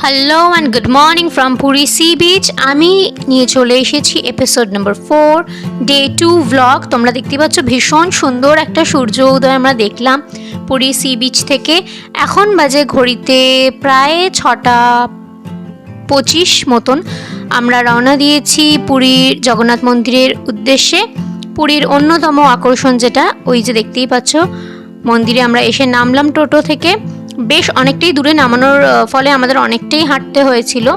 Hello and good morning from Puri sea beach. আমি নিয়ে চলে এসেছি এপিসোড নাম্বার 4 ডে 2 ভ্লগ। তোমরা দেখতে পাচ্ছ ভীষণ সুন্দর একটা সূর্য উদয় আমরা দেখলাম পুরী সি বিচ থেকে। এখন বাজে ঘড়িতে প্রায় 6:25 মতন। আমরা রওনা দিয়েছি পুরীর জগন্নাথ মন্দিরের উদ্দেশ্যে। পুরীর অন্যতম আকর্ষণ যেটা ওই যে দেখতেই পাচ্ছ মন্দিরে আমরা এসে নামলাম টোটো থেকে। বেশ অনেকটাই দূরে নামানোর ফলে আমাদের অনেকটাই হাঁটতে হয়েছিল,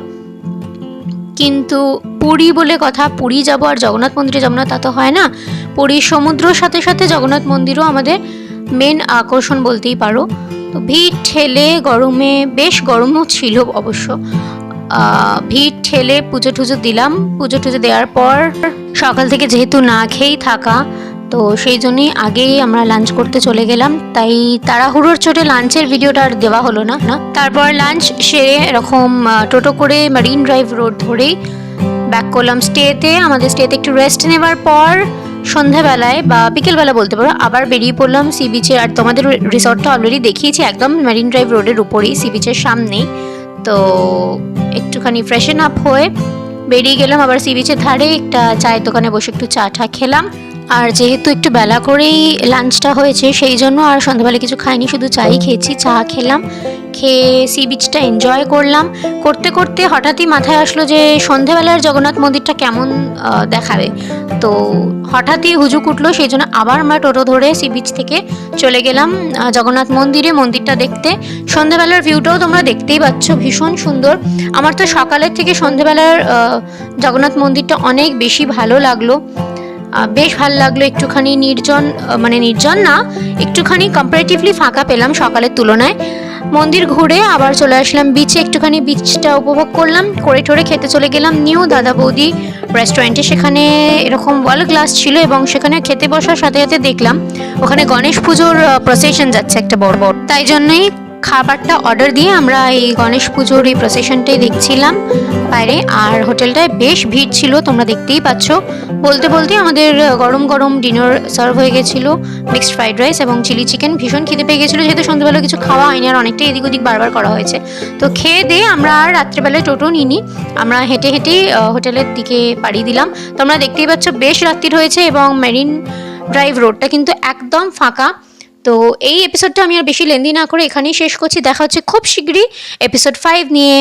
কিন্তু পুরী বলে কথা, পুরী যাবো আর জগন্নাথ মন্দিরে যাবো না তা তো হয় না। পুরীর সমুদ্রর সাথে সাথে জগন্নাথ মন্দিরও আমাদের মেন আকর্ষণ বলতেই পারো। তো ভিড় ঠেলে গরমে, বেশ গরমও ছিল অবশ্য, ভিড় ঠেলে পুজো টুজো দিলাম। পুজো টুজো দেওয়ার পর সকাল থেকে যেহেতু না খেয়েই থাকা, তো সেই জন্যই আগেই আমরা লাঞ্চ করতে চলে গেলাম। তাই তাড়াহুড়োর চোটে লাঞ্চের ভিডিওটা আর দেওয়া হলো না। তারপর লাঞ্চ সেরে এরকম টোটো করে মারিন ড্রাইভ রোড ধরেই ব্যাক করলাম স্টেতে। আমাদের স্টেতে একটু রেস্ট নেবার পর সন্ধ্যাবেলায় বা বিকেলবেলা বলতে পারো আবার বেরিয়ে পড়লাম সি বিচে। আর তোমাদের রিসর্টটা অলরেডি দেখিয়েছি, একদম মারিন ড্রাইভ রোডের উপরেই, সি বিচের সামনেই। তো একটুখানি ফ্রেশন আপ হয়ে বেরিয়ে গেলাম আবার সি বিচের ধারে একটা চায়ের দোকানে বসে একটু চা খেলাম। আর যেহেতু একটু বেলা করেই লাঞ্চটা হয়েছে সেই জন্য আর সন্ধ্যাবেলা কিছু খাইনি, শুধু চাই খেয়েছি। চা খেলাম, খেয়ে সি বিচটা এনজয় করলাম। করতে করতে হঠাৎই মাথায় আসলো যে সন্ধ্যাবেলার জগন্নাথ মন্দিরটা কেমন দেখাবে। তো হঠাৎই হুজুক উঠলো, সেই জন্য আবার আমরা টোটো ধরে সি বিচ থেকে চলে গেলাম জগন্নাথ মন্দিরে মন্দিরটা দেখতে। সন্ধ্যাবেলার ভিউটাও তোমরা দেখতেই পাচ্ছ, ভীষণ সুন্দর। আমার তো সকালের থেকে সন্ধ্যাবেলার জগন্নাথ মন্দিরটা অনেক বেশি ভালো লাগলো, বেশ ভালো লাগলো। একটুখানি নির্জন, মানে নির্জন না, একটুখানি কম্পারেটিভলি ফাঁকা পেলাম সকালের তুলনায়। মন্দির ঘুরে আবার চলে আসলাম বিচে, একটুখানি বিচটা উপভোগ করলাম। করে ঠোরে খেতে চলে গেলাম নিউ দাদা বৌদি রেস্টুরেন্টে। সেখানে এরকম ওয়াল গ্লাস ছিল এবং সেখানে খেতে বসার সাথে সাথে দেখলাম ওখানে গণেশ পুজোর প্রসেশন যাচ্ছে একটা বড় বড়, তাই জন্যই খাবারটা অর্ডার দিয়ে আমরা এই গণেশ পুজোর এই প্রসেশনটাই দেখছিলাম বাইরে। আর হোটেলটায় বেশ ভিড় ছিল, তোমরা দেখতেই পাচ্ছ। বলতে বলতে আমাদের গরম গরম ডিনার সার্ভ হয়ে গেছিলো, মিক্সড ফ্রাইড রাইস এবং চিলি চিকেন। ভীষণ খিদে পেয়ে গেছিলো, যেহেতু সন্ধ্যাবেলা কিছু খাওয়া হয়নি আর অনেকটা এদিক ওদিক বারবার করা হয়েছে। তো খেয়ে দিয়ে আমরা আর রাত্রেবেলায় টোটো নিইনি, আমরা হেঁটে হেঁটেই হোটেলের দিকে পাড়ি দিলাম। তোমরা দেখতেই পাচ্ছ বেশ রাত্রির হয়েছে এবং মেরিন ড্রাইভ রোডটা কিন্তু একদম ফাঁকা। তো এই এপিসোডটা আমি আর বেশি লেন্দি না করে এখানেই শেষ করছি। দেখা হচ্ছে খুব শীঘ্রই এপিসোড 5 নিয়ে।